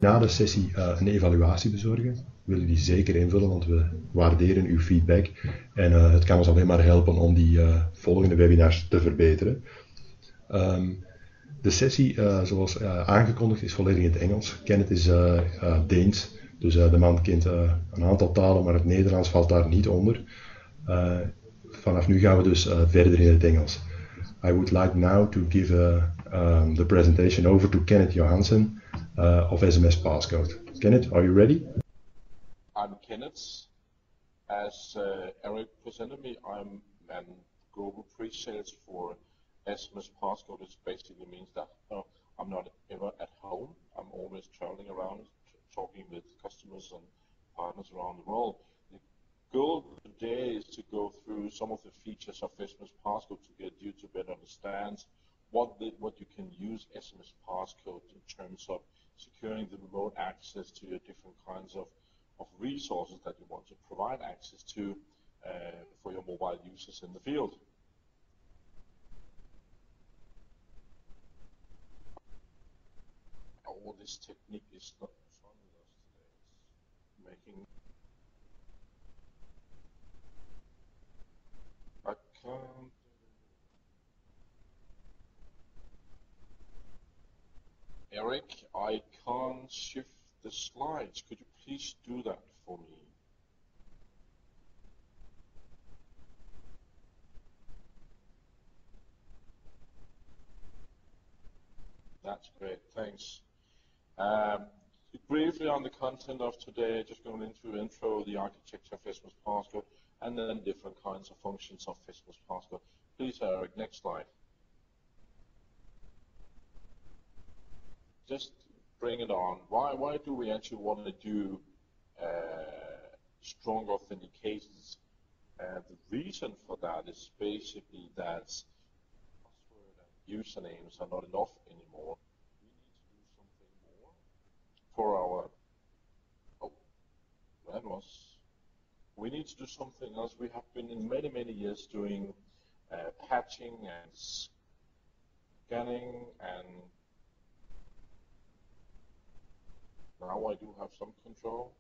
Na de sessie een evaluatie bezorgen. We willen die zeker invullen, want we waarderen uw feedback. En het kan ons alleen maar helpen om die volgende webinars te verbeteren. De sessie, zoals aangekondigd, is volledig in het Engels. Kenneth is Deens, dus de man kent een aantal talen, maar het Nederlands valt daar niet onder. Vanaf nu gaan we dus verder in het Engels. I would like now to give the presentation over to Kenneth Johansen of SmsPasscode. Kenneth, are you ready? I'm Kenneth. As Eric presented me, I'm a global pre-sales for SmsPasscode. It basically means that I'm not ever at home. I'm always traveling around, talking with customers and partners around the world. The goal today is to go through some of the features of SmsPasscode to get you to better understand what you can use SmsPasscode in terms of securing the remote access to your different kinds of resources that you want to provide access to for your mobile users in the field. All this technique is not fun with us today. It's making I can't. Eric, I can't shift the slides. Could you please do that for me? That's great, thanks. Briefly on the content of today, just going into intro, the architecture of SmsPasscode, and then different kinds of functions of SmsPasscode. Please, Eric, next slide. Just bring it on. Why do we actually want to do strong authentications? The reason for that is basically that password and usernames are not enough anymore. We need to do something more for our. We need to do something else. We have been in many years doing patching and scanning, and now I do have some control.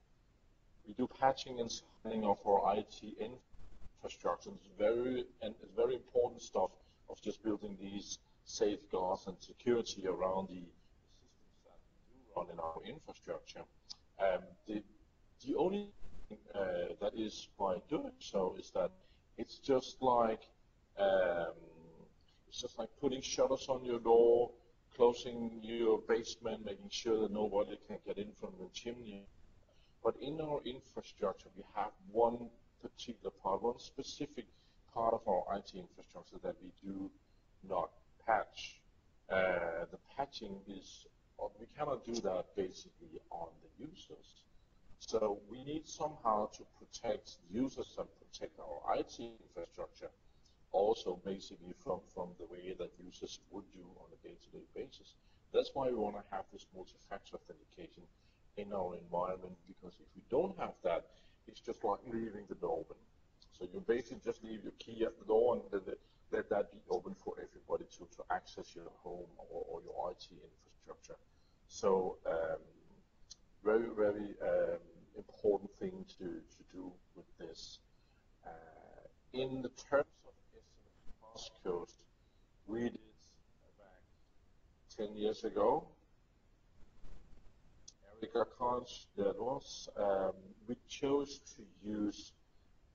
We do patching and scanning of our IT infrastructure. It's very important stuff of just building these safeguards and security around the systems that we do run in our infrastructure. The only thing that is by doing so is that it's just like putting shutters on your door, closing your basement, making sure that nobody can get in from the chimney. But in our infrastructure, we have one particular part, one specific part of our IT infrastructure that we do not patch. The patching is, we cannot do that basically on the users. So we need somehow to protect users and protect our IT infrastructure, also basically from the way that users would do on a day-to-day basis. That's why we want to have this multi-factor authentication in our environment, because if we don't have that, it's just like leaving the door open. So you basically just leave your key at the door and let that be open for everybody to access your home or your IT infrastructure. So very important thing to do with this. In the terms of SmsPasscode, we did back 10 years ago. Eric accounts that was, we chose to use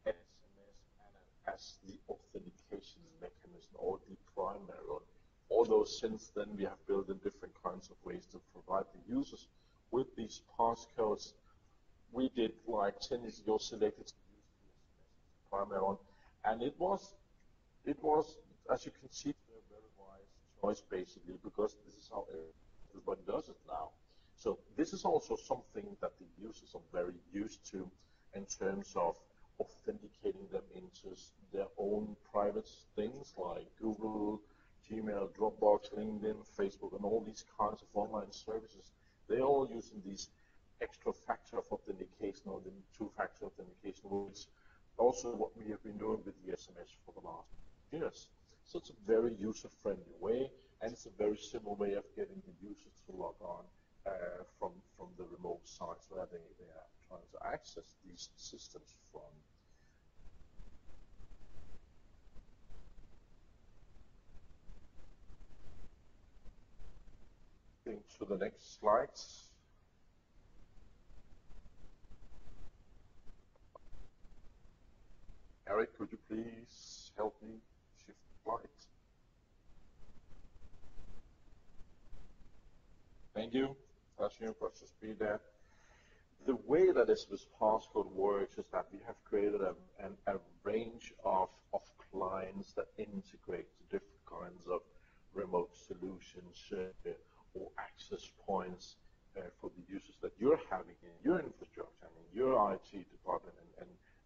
SMS as the authentication mechanism, or the primary one. Although since then we have built in different kinds of ways to provide the users with these passcodes. We did like 10 years ago selected to use the SMS primary one, and it was, as you can see, a very wise choice basically, because this is how everybody does it now. So this is also something that the users are very used to in terms of authenticating them into their own private things like Google, Gmail, Dropbox, LinkedIn, Facebook, and all these kinds of online services. They're all using these extra factor of authentication, or the two-factor authentication, which also what we have been doing with the SMS for the last years. So it's a very user-friendly way, and it's a very simple way of getting the users to log on from the remote sites where they are trying to access these systems from. To the next slides. Eric, could you please help me shift the slide? Thank you. Flashing across the speed there. The way that SmsPasscode works is that we have created a range of clients that integrate the different kinds of remote solutions or access points for the users that you're having in your infrastructure and in your IT department,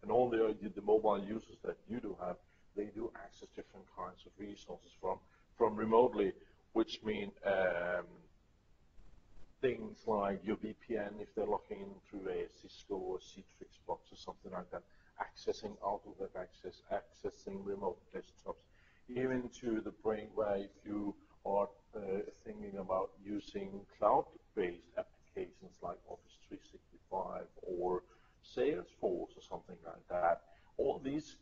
and all the mobile users that you do have. They do access different kinds of resources from remotely, which mean things like your VPN, if they're logging in through a Cisco or Citrix box or something like that, accessing out-of-web access, accessing remote desktops, even to the point where if you are thinking about using cloud-based applications like Office 365 or Salesforce or something like that, all these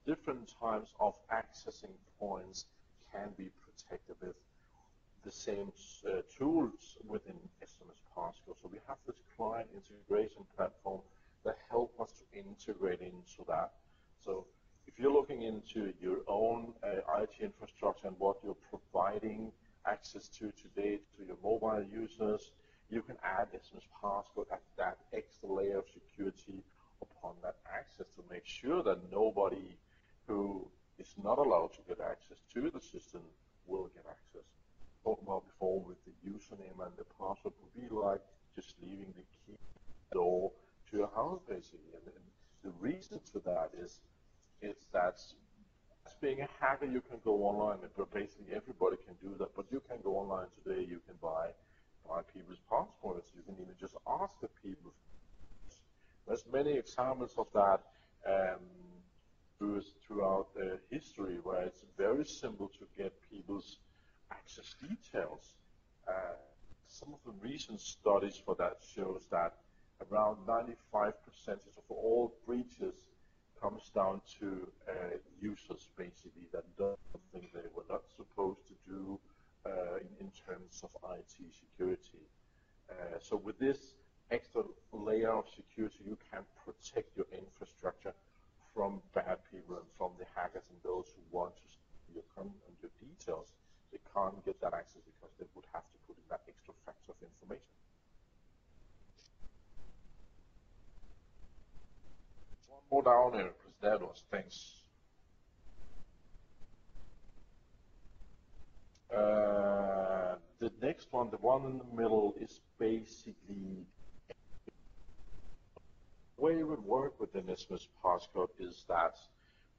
different types of accessing points can be protected with the same tools within SmsPasscode. So we have this client integration platform that help us to integrate into that. So if you're looking into your own IT infrastructure and what you're providing access to today to your mobile users, you can add SmsPasscode at that extra layer of security upon that access to make sure that nobody who is not allowed to get access to the system will get access. Talked about before with the username and the password would be like just leaving the key door to your house basically. And the reason for that is that as being a hacker you can go online, but basically everybody can do that. But you can go online today, you can buy people's passwords, you can even just ask the people. There's many examples of that throughout history where it's very simple to get people's access details. Some of the recent studies for that shows that around 95% of all breaches comes down to users basically that don't think they were not supposed to do in terms of IT security. So with this extra layer of security, you can protect your infrastructure from bad people and from the hackers and those who want to steal your details. They can't get that access because they would have to put in that extra factor of information. One more down here, because that was thanks. The next one, the one in the middle, is basically the way it would work within SmsPasscode is that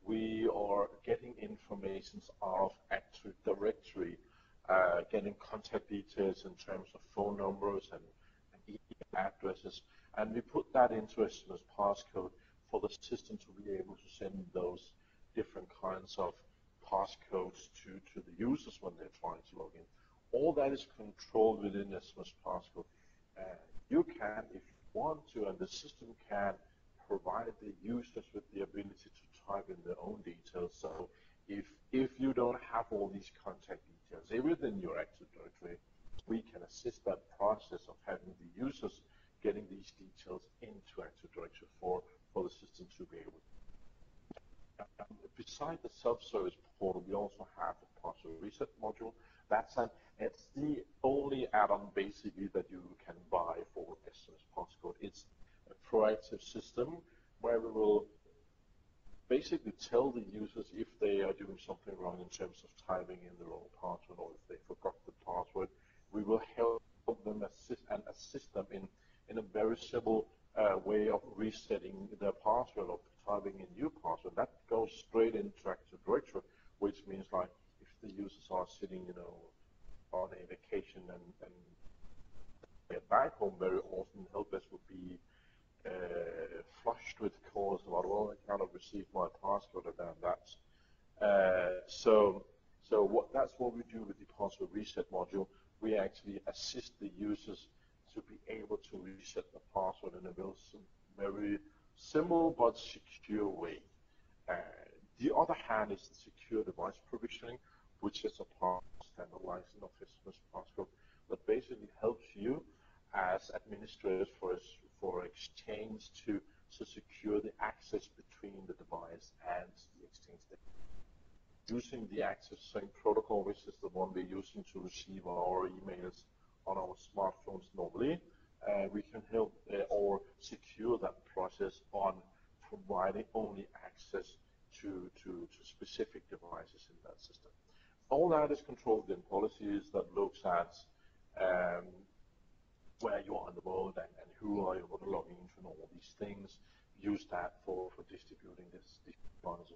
we are getting information out of Active Directory, getting contact details in terms of phone numbers and email addresses, and we put that into SmsPasscode for the system to be able to send those different kinds of passcodes to the users when they're trying to log in. All that is controlled within SmsPasscode. You can, if you want to, and the system can, provide the users with the ability to type in their own details. So if you don't have all these contact details within your Active Directory, we can assist that process of having the users getting these details into Active Directory for the system to be able to. Beside the self-service portal, we also have the password reset module. It's the only add-on basically that you can buy for SmsPasscode. It's a proactive system where we will basically tell the users if they are doing something wrong in terms of typing in the wrong password or if they forgot the password. We will help them assist them in a very simple way of resetting their password or typing in new password. That goes straight into Active Directory, which means like if the users are sitting, on a vacation and get back home very often, help desk would be flushed with calls about, well, I cannot receive my password and that. So that's what we do with the password reset module. We actually assist the users feels very simple but secure way. The other hand is the secure device provisioning, which is a part of standardizing of SmsPasscode that basically helps you as administrators for Exchange to secure the access between the device and the Exchange data. Using the access sync protocol, which is the one we're using to receive our emails on our smartphones normally, we can help or secure that process on providing only access to specific devices in that system. All that is controlled in policies that looks at where you are in the world and who are you logging into and all these things. Use that for distributing these kinds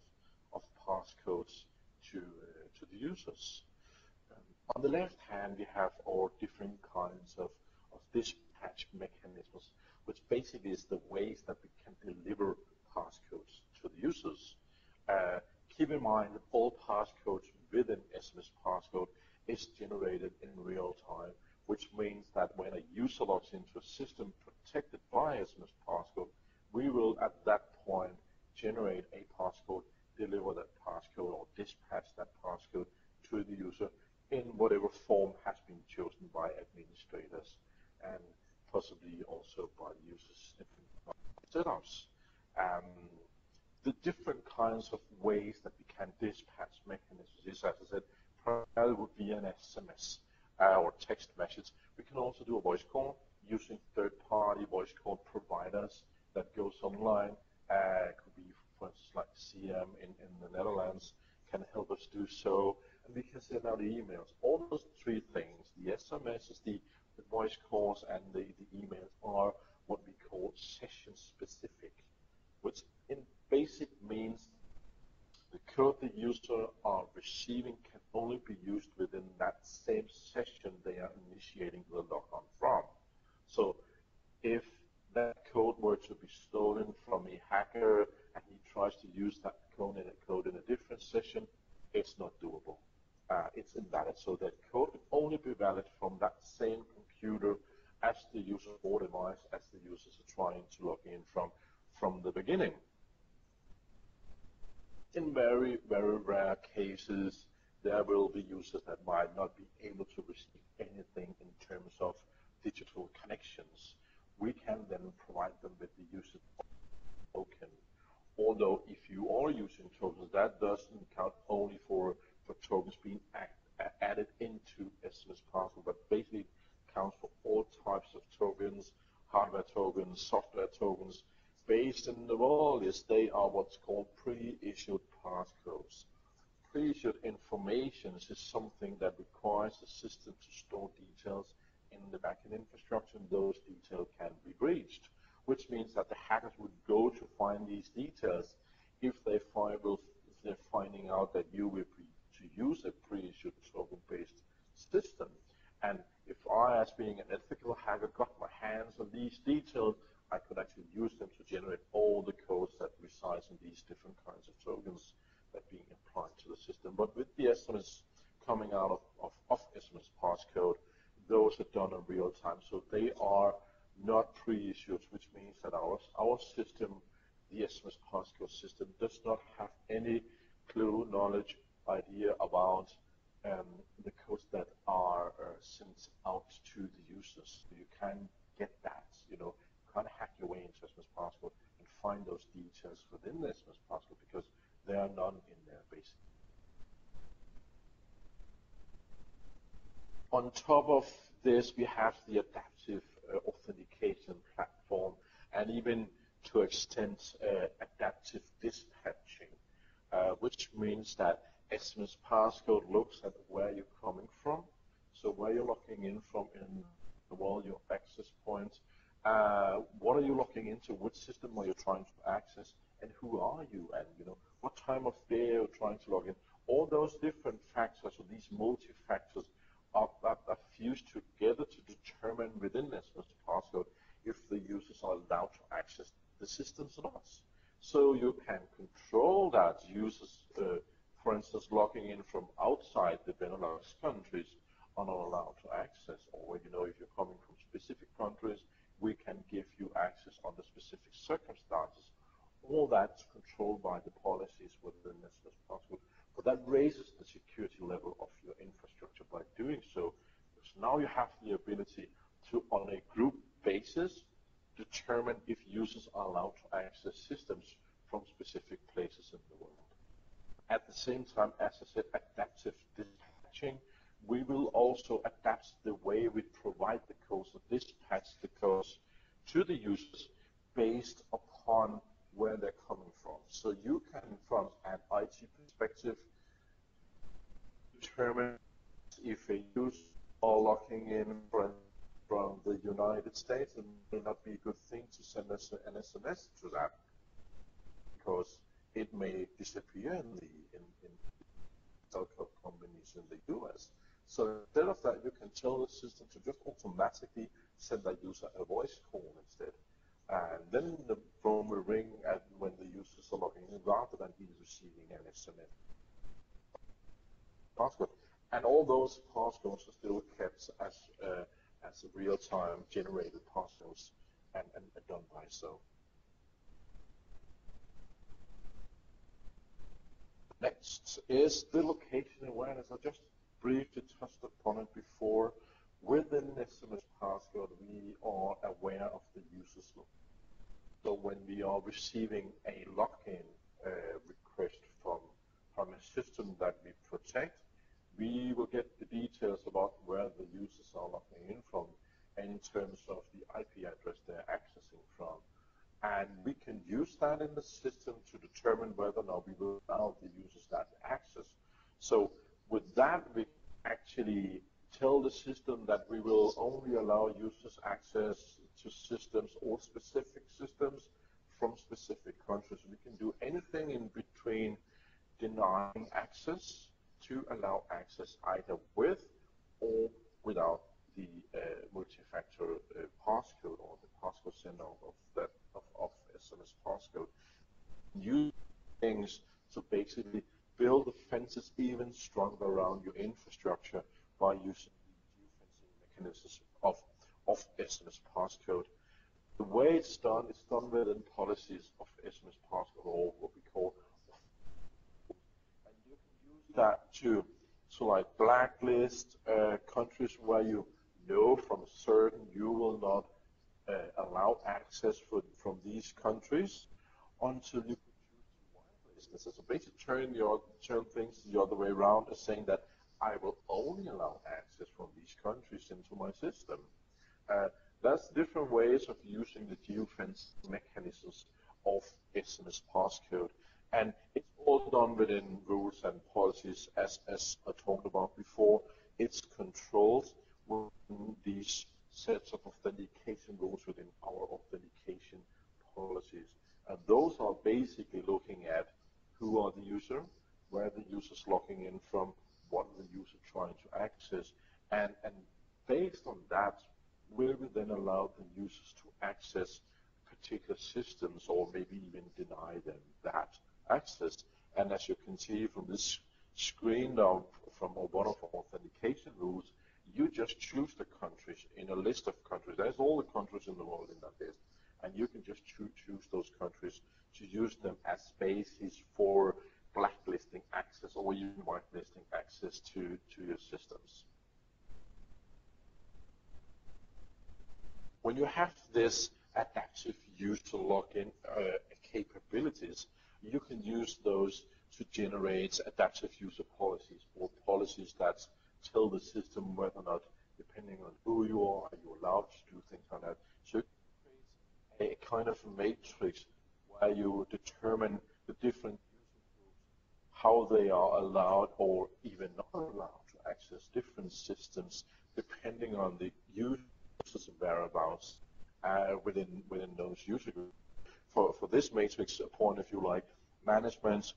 of passcodes to the users. On the left hand, we have all different kinds of dispatch mechanisms, which basically is the ways that we can deliver passcodes to the users. Keep in mind that all passcodes within SmsPasscode is generated in real time, which means that when a user logs into a system protected by SmsPasscode, we will at that point generate a passcode, deliver that passcode, or dispatch that passcode to the user in whatever form has been chosen by administrators and possibly also by the users' setups. The different kinds of ways that we can dispatch mechanisms is, as I said, primarily would be an SMS or text message. We can also do a voice call using third-party voice call providers that goes online. It could be, for instance, like CM in the Netherlands can help us do so. And we can send out emails. All those three things, the SMS, the voice calls, and the emails are what we call session-specific, which in basic means the code the user are receiving can only be used within that same session they are initiating the logon from. So if that code were to be stolen from a hacker and he tries to use that code in a different session, it's not doable. It's invalid. So that code can only be valid from that same computer as the user or device as the users are trying to log in from the beginning. In very, very rare cases, there will be users that might not be able to receive anything in terms of digital connections. We can then provide them with the user token. Although if you are using tokens, that doesn't count only for tokens being added into SmsPasscode, but basically counts for all types of tokens, hardware tokens, software tokens, based in the world. Is they are what's called pre-issued passcodes. Pre-issued information is something that requires the system to store details in the backend infrastructure, and those details can be breached, which means that the hackers would go to find these details if they're finding out that you will be to use a pre-issued token-based system. And if I, as being an ethical hacker, got my hands on these details, I could actually use them to generate all the codes that resides in these different kinds of tokens that are being applied to the system. But with the SMS coming out of SmsPasscode, those are done in real time. So they are not pre-issued, which means that our system, the SmsPasscode system, does not have any clue, knowledge, idea about the codes that are sent out to the users. So you can get that, kind of hack your way into SmsPasscode and find those details within the SmsPasscode because there are none in there, basically. On top of this, we have the adaptive authentication platform, and even to extent adaptive dispatching, which means that SmsPasscode looks at where you're coming from, so where you're logging in from in the world, your access points, what are you logging into, which system are you trying to access, and who are you, and what time of day you're trying to log in. All those different factors, or these multi-factors, are fused together to determine within SmsPasscode if the users are allowed to access the systems or not. So you can control that users, for instance, logging in from outside the Benelux countries are not allowed to access, or if you're coming from specific countries, we can give you access on the that's controlled by the policies within SmsPasscode. But that raises the security level of your infrastructure by doing so. Because now you have the ability to, on a group basis, determine if users are allowed to access systems from specific places in the world. At the same time, as I said, adaptive dispatching, we will also adapt the way we provide the code, so dispatch the codes to the users based upon where they're coming from. So you can, from an IT perspective, determine if a user are logging in from the United States, it may not be a good thing to send us an SMS to that, because it may disappear in telco companies in the US. So instead of that, you can tell the system to just automatically send that user a voice call instead. And then the phone will ring when the users are logging in, rather than he receiving an SMS passcode. And all those passcodes are still kept as real-time generated passcodes and done by so. Next is the location awareness. I just briefly touched upon it before. Within SmsPasscode, we are aware of the user's location. So when we are receiving a login request from a system that we protect, we will get the details about where the users are logging in from, and in terms of the IP address they're accessing from. And we can use that in the system to determine whether or not we will allow the users that access. So with that, we actually tell the system that we will only allow users access to systems or specific systems from specific countries. We can do anything in between denying access to allow access either with or without the multi-factor passcode or the passcode sender of SmsPasscode. Use things to basically build the fences even stronger around your infrastructure by using the geofencing mechanisms of SmsPasscode. The way it's done within policies of SmsPasscode, or what we call, and you can use that to like blacklist countries where you know from certain you will not allow access from these countries until you choose to whitelist. So basically turn things the other way around, as saying that I will only allow access from these countries into my system. That's different ways of using the geofence mechanisms of SmsPasscode. And it's all done within rules and policies, as I talked about before. It's controlled within these sets of authentication rules within our authentication policies. And those are basically looking at who are the user, where the user's logging in from, what the user trying to access, and based on that, will we then allow the users to access particular systems, or maybe even deny them that access. And as you can see from this screen now, from one of our authentication rules, you just choose the countries in a list of countries. There's all the countries in the world in that list, and you can just choose those countries to use them as basis for blacklisting access or even whitelisting access to your systems. When you have this adaptive user login capabilities, you can use those to generate adaptive user policies, or policies that tell the system whether or not, depending on who you are allowed to do things like that. So it creates a kind of a matrix where you determine the different user groups, how they are allowed or even not allowed to access different systems, depending on the users' whereabouts within those user groups. For this matrix point, if you like, management,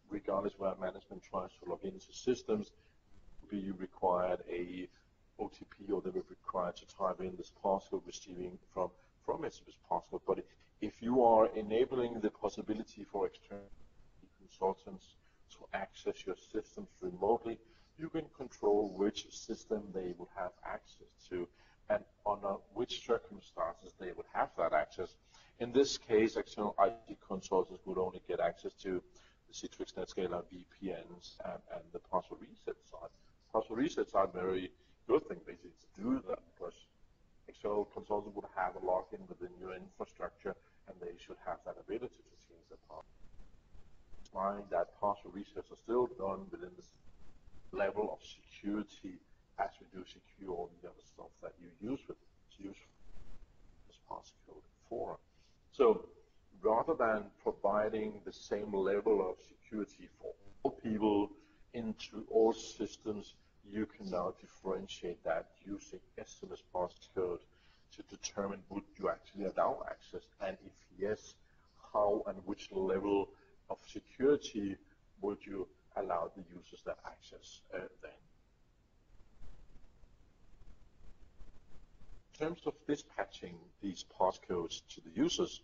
regardless where management tries to log into systems, be required a OTP, or they will be required to type in this passcode receiving from SmsPasscode. But if you are enabling the possibility for external consultants to access your systems remotely, you can control which system they will have access to and under which circumstances they would have that access. In this case, external IT consultants would only get access to the Citrix NetScaler VPNs and the password reset side. Password resets are a very good thing basically to do that, because external consultants would have a login within your infrastructure and they should have that ability to change the password. Mind that password resets are still done within this level of security as we do secure all the other stuff that you use with this passcode for. So rather than providing the same level of security for all people into all systems, you can now differentiate that using SmsPasscode to determine would you actually allow access, and if yes, how and which level of security would you allow the users that access then. In terms of dispatching these passcodes to the users,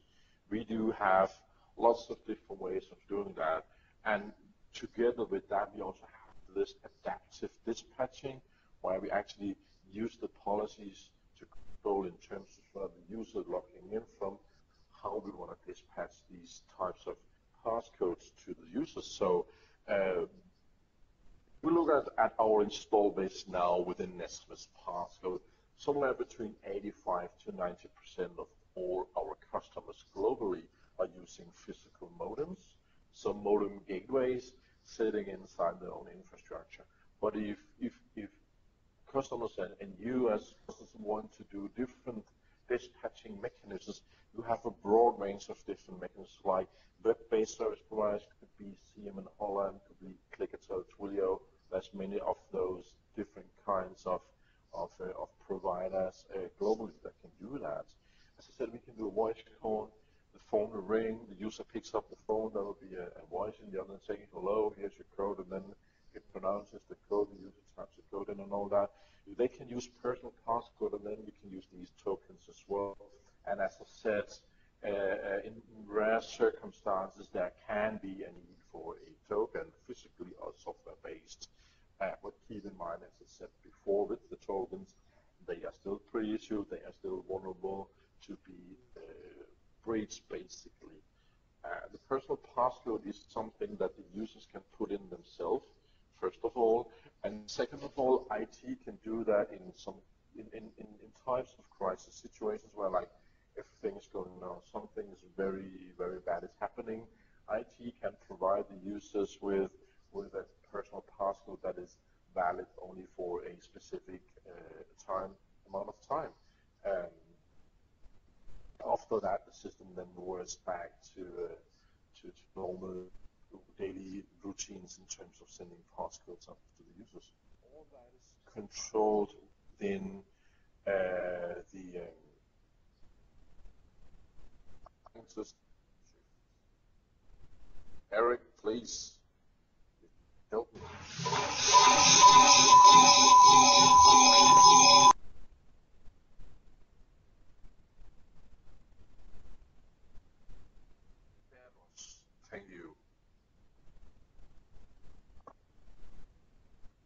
we do have lots of different ways of doing that, and together with that we also have this adaptive dispatching, where we actually use the policies to control in terms of the user logging in from how we want to dispatch these types of passcodes to the users. So we look at our install base now within SmsPasscode. Somewhere between 85 to 90% of all our customers globally are using physical modems, some modem gateways sitting inside their own infrastructure. But if customers and you as customers want to do different dispatching mechanisms, you have a broad range of different mechanisms, like web-based service providers, could be CM in Holland, could be Clickatel, Twilio. There's many of those different kinds of providers globally that can do that. As I said, we can do a voice call, the phone will ring, the user picks up the phone, there will be a voice in the other end saying, hello, here's your code, and then it pronounces the code, the user types the code in and all that. They can use personal passcode, and then we can use these tokens as well. And as I said, in rare circumstances, there can be a need for a token, physically or software-based. But keep in mind, as I said before, with the tokens, they are still pre-issued, they are still vulnerable to be breached, basically. The personal passcode is something that the users can put in themselves, first of all, and second of all, IT can do that in times of crisis situations where, like, if things going on, something is very, very bad is happening, IT can provide the users with a personal passcode that is valid only for a specific amount of time. After that, the system then reverts back to normal daily routines in terms of sending passcodes up to the users. All that is controlled within the system. Eric, please help me. Thank you.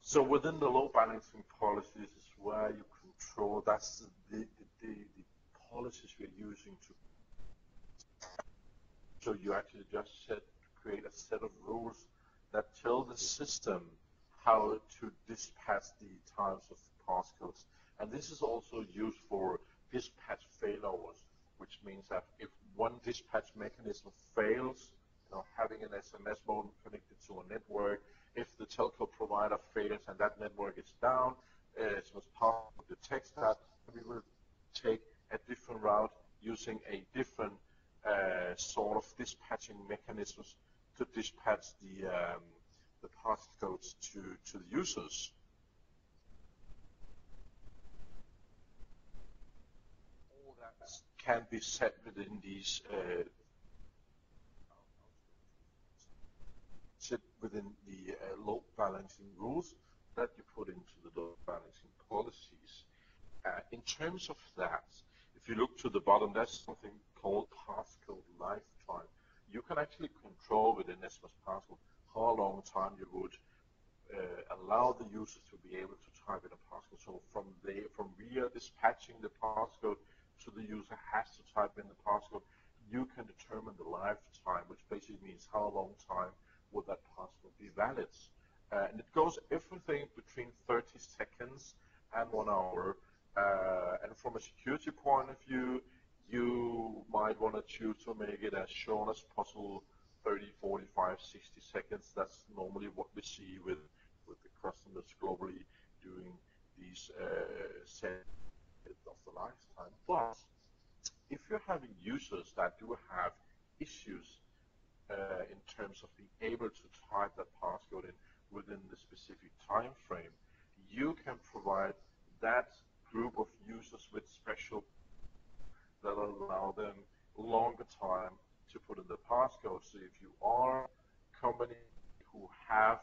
So within the load balancing policies is where you control, that's the policies we're using to. So you actually just create a set of rules that tell the system how to dispatch the types of passcodes. And this is also used for dispatch failovers, which means that if one dispatch mechanism fails, having an SMS modem connected to a network, if the telco provider fails and that network is down, SmsPasscode detects that, we will take a different route using a different sort of dispatching mechanisms to dispatch the passcodes to the users. All that can be set within these load balancing rules that you put into the load balancing policies. In terms of that, if you look to the bottom, there's something called passcode lifetime. You can actually control within SmsPasscode how long time you would allow the user to be able to type in a passcode. So from we are dispatching the passcode to the user has to type in the passcode, you can determine the lifetime, which basically means how long time will that password be valid. And it goes everything between 30 seconds and 1 hour. And from a security point of view, you might want to choose to make it as short as possible, 30, 45, 60 seconds. That's normally what we see with the customers globally doing these sets of the lifetime. But if you're having users that do have issues in terms of being able to type that passcode in within the specific time frame, you can provide that group of users with special that allow them longer time to put in the passcode. So if you are a company who have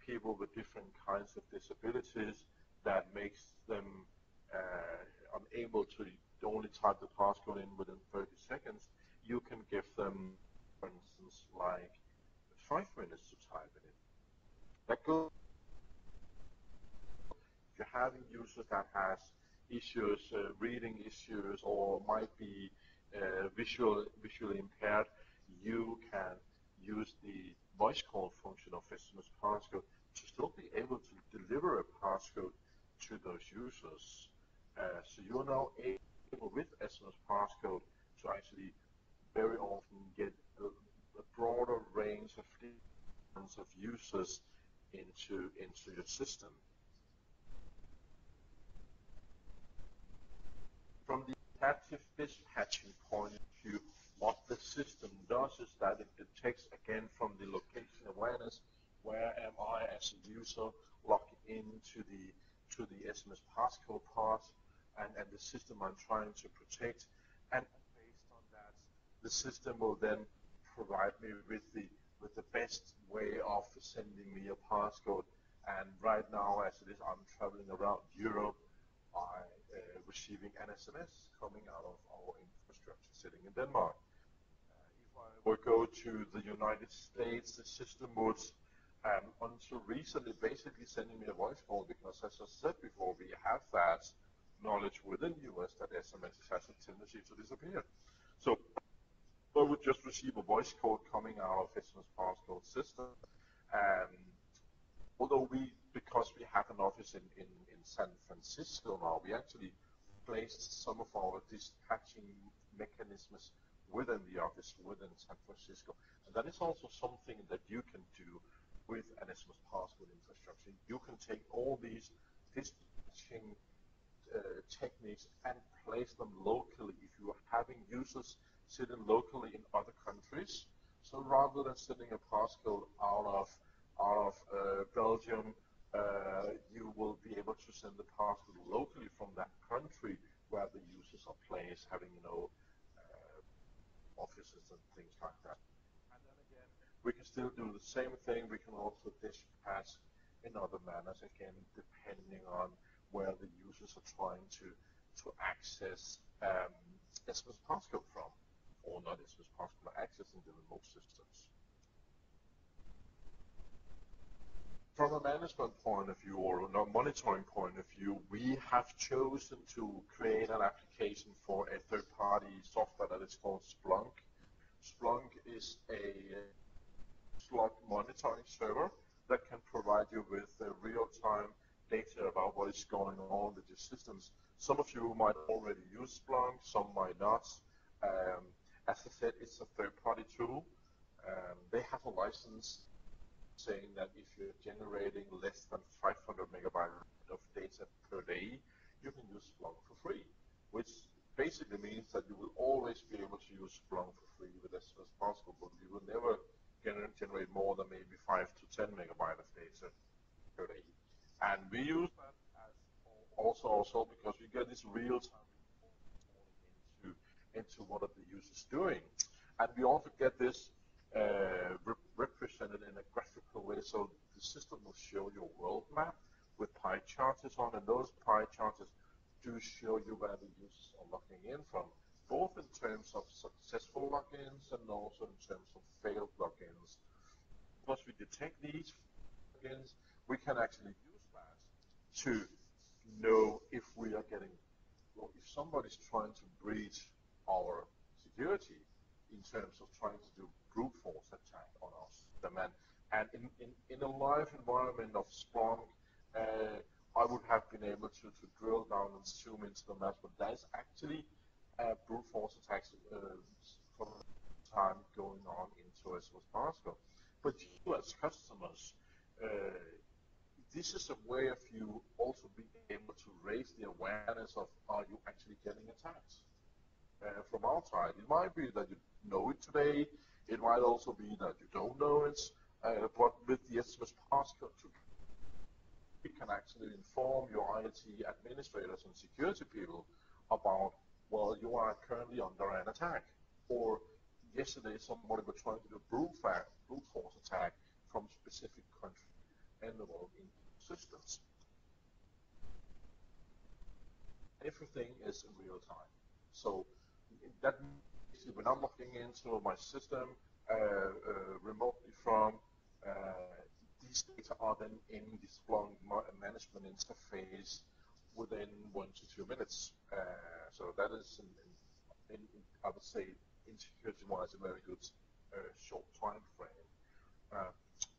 people with different kinds of disabilities that makes them unable to only type the passcode in within 30 seconds, you can give them, for instance, like 5 minutes to type it in. That goes if you're having users that has issues, reading issues, or might be visually impaired, you can use the voice call function of SmsPasscode to still be able to deliver a passcode to those users. So you're now able with SmsPasscode to actually very often get a broader range of users into your system. From the adaptive dispatching point of view, what the system does is that it detects again from the location awareness where am I as a user logged into the SmsPasscode part and the system I'm trying to protect, and based on that, the system will then provide me with the best way of sending me a passcode. And right now, as it is, I'm traveling around Europe by receiving an SMS coming out of our infrastructure sitting in Denmark. If I would go to the United States, the system would, until recently, basically sending me a voice call because, as I said before, we have that knowledge within US that SMS has a tendency to disappear. So I would just receive a voice call coming out of SmsPasscode system. Although because we have an office in San Francisco now, we actually placed some of our dispatching mechanisms within the office within San Francisco. And that is also something that you can do with an SmsPasscode infrastructure. You can take all these dispatching techniques and place them locally if you are having users sitting locally in other countries. So rather than sending a passcode out of Belgium, you will be able to send the passcode locally from that country where the users are placed, having offices and things like that. And then again, we can still do the same thing. We can also dispatch in other manners, again, depending on where the users are trying to access SmsPasscode from, or not SmsPasscode, accessing the remote systems. From a management point of view or a monitoring point of view, we have chosen to create an application for a third-party software that is called Splunk. Splunk is a slot monitoring server that can provide you with real-time data about what is going on with your systems. Some of you might already use Splunk, some might not. As I said, it's a third-party tool. They have a license saying that if you're generating less than 500 megabytes of data per day, you can use Splunk for free, which basically means that you will always be able to use Splunk for free with SmsPasscode, but you will never generate more than maybe 5 to 10 megabytes of data per day. And we use that as also because we get this real-time reporting into what are the users doing. And we also get this represented in a graphical way, so the system will show you a world map with pie charts on, and those pie charts do show you where the users are logging in from, both in terms of successful logins and also in terms of failed logins. Once we detect these logins, we can actually use that to know if we are getting, well, if somebody's trying to breach our security, in terms of trying to do brute force attack on our system. And in a live environment of Splunk, I would have been able to drill down and zoom into the maps, but that is actually brute force attacks from time going on into SmsPasscode. But you as customers, this is a way of you also being able to raise the awareness of, are you actually getting attacked? From outside, it might be that you know it today, it might also be that you don't know it, but with the SmsPasscode, we can actually inform your IT administrators and security people about, well, you are currently under an attack, or yesterday somebody was trying to do brute force attack from a specific country and the world in systems. Everything is in real time. So that means when I'm logging into my system remotely from, these data are then in the Splunk management interface within 1 to 2 minutes. So that is, I would say, in security-wise, a very good short time frame.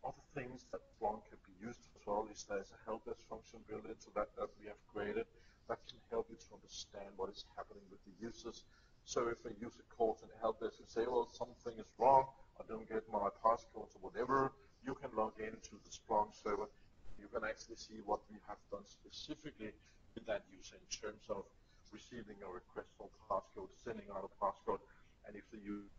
Other things that Splunk can be used for as well is there's a help desk function built into that we have created that can help you to understand what is happening with the users. So if a user calls in help desk and say, well, something is wrong, I don't get my passcodes or whatever, you can log into the Splunk server. You can actually see what we have done specifically with that user in terms of receiving a request for passcode, sending out a passcode, and if the user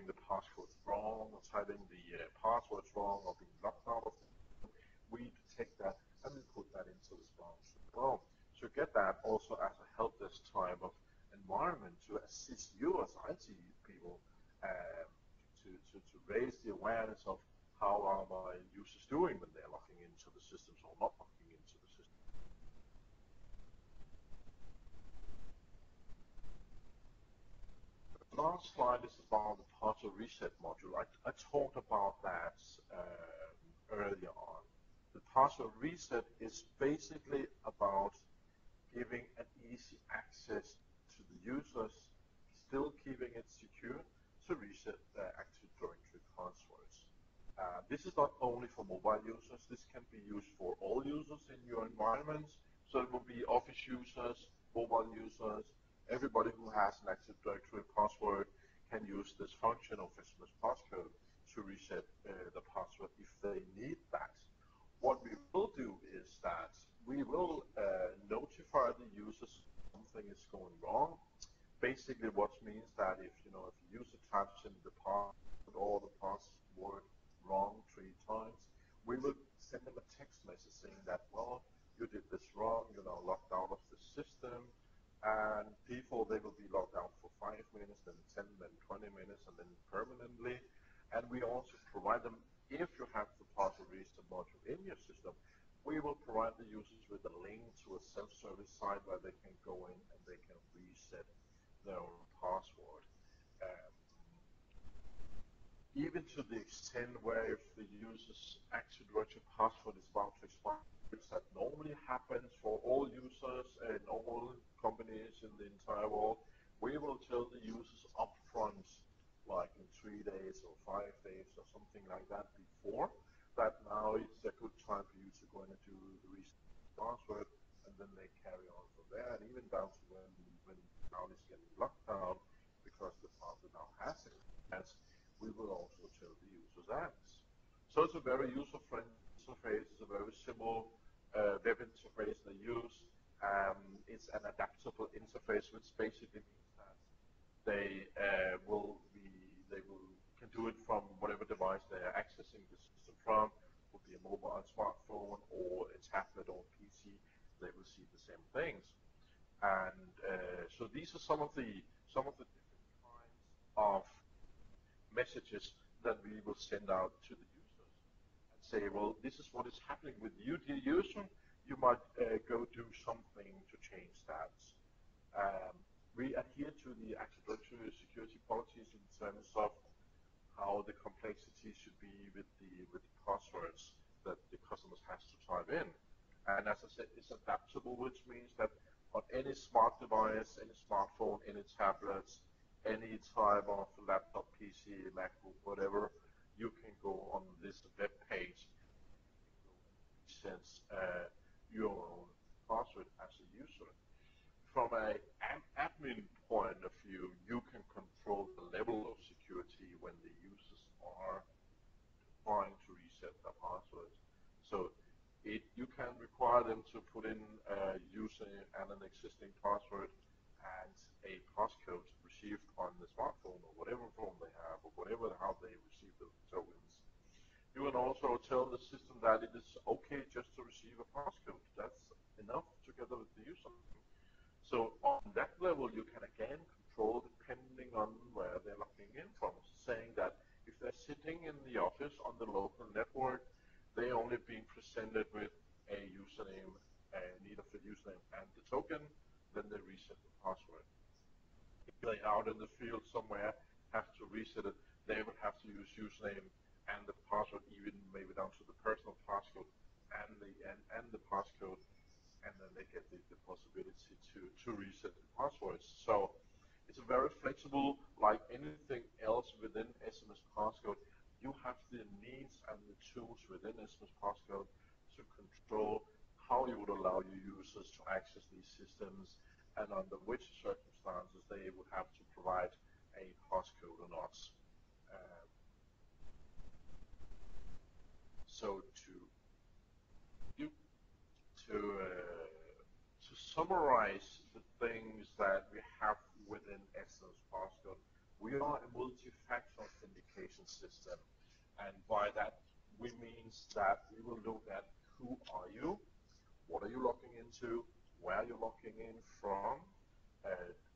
the passcode wrong or typing the passwords wrong or being locked out of it, we detect that and we put that into the Splunk server. Well, so get that also as a help desk type of environment to assist you as IT people to raise the awareness of how are my users doing when they're logging into the systems or not logging into the system. The last slide is about the password reset module. I talked about that earlier on. The password reset is basically about giving an easy access to the users, still keeping it secure, to reset their Active Directory passwords. This is not only for mobile users, this can be used for all users in your environments. So it will be Office users, mobile users, everybody who has an Active Directory password can use this function of SmsPasscode to reset the password if they need that. What we will do is that we will notify the users something is going wrong. Basically, what means that if a user types in the password or the password wrong 3 times, we will send them a text message saying that, well, you did this wrong, you're now locked out of the system, and people, they will be locked out for 5 minutes, then 10, then 20 minutes, and then permanently. And we also provide them, if you have the password reset module in your system, we will provide the users with a link to a self-service site where they can go in and they can reset their own password. Even to the extent where if the user's Active Directory password is about to expire, which that normally happens for all users and all companies in the entire world, we will tell the users upfront, like in 3 days or 5 days or something like that before, that now it's a good time for you to go in and do the reset password, and then they carry on from there, and even down to when the account is getting locked down because the password now has expired, we will also tell the users that. So it's a very user-friendly interface, it's a very simple web interface they use. It's an adaptable interface, which basically means that they can do it from whatever device they are accessing the system from. It will be a mobile smartphone or a tablet or PC. They will see the same things. And so these are some of the different kinds of messages that we will send out to the users and say, well, this is what is happening with you, dear user. You might go do something to change that. We adhere to the Active Directory security policies in terms of how the complexity should be with the passwords that the customers has to type in. And as I said, it's adaptable, which means that on any smart device, any smartphone, any tablets, any type of laptop, PC, MacBook, whatever, you can go on this web page and reset your own password as a user. From an admin point of view, you can control the level of security when the users are trying to reset their passwords. So you can require them to put in a username and an existing password and a passcode received on the smartphone or whatever phone they have or whatever how they receive the tokens. You can also tell the system that it is okay just to receive a passcode. That's enough together with the username. So on that level, you can again control depending on where they're logging in from, saying that if they're sitting in the office on the local network, they're only being presented with a username, need of the username and the token, then they reset the password. If they're out in the field somewhere, have to reset it, they would have to use username and the password, even maybe down to the personal passcode and the passcode, and then they get the possibility to reset the passwords. So it's very flexible, like anything else within SmsPasscode. You have the needs and the tools within SmsPasscode to control how you would allow your users to access these systems and under which circumstances they would have to provide a passcode or not. So to summarize the things that we have within SmsPasscode, we are a multi-factor authentication system, and by that we means that we will look at who are you, what are you logging into, where you're logging in from,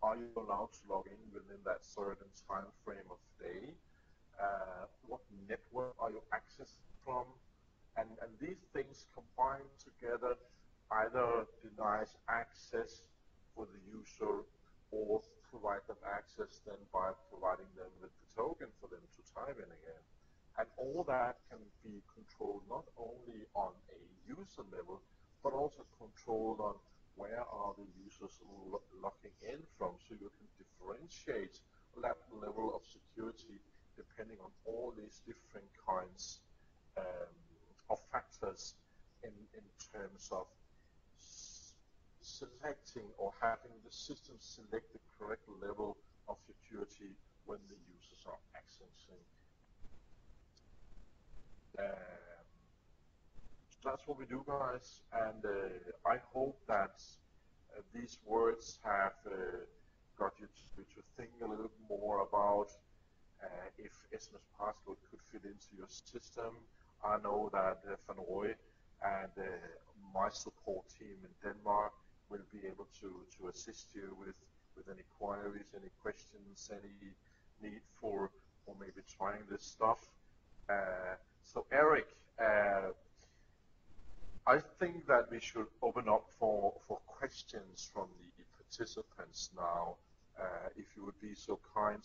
are you allowed to log in within that certain time frame of day, what network are you accessing from, and these things combined together either denies access for the user or provide them access then by providing them with the token for them to type in again. And all that can be controlled not only on a user level, but also controlled on where are the users logging in from, so you can differentiate that level of security depending on all these different kinds of factors in terms of selecting or having the system select the correct level of security when the users are accessing. So that's what we do, guys, and I hope that these words have got you to think a little more about if SmsPasscode could fit into your system. I know that VanRoey and my support team in Denmark will be able to assist you with any queries, any questions, any need for maybe trying this stuff. So Eric, I think that we should open up for questions from the participants now. If you would be so kind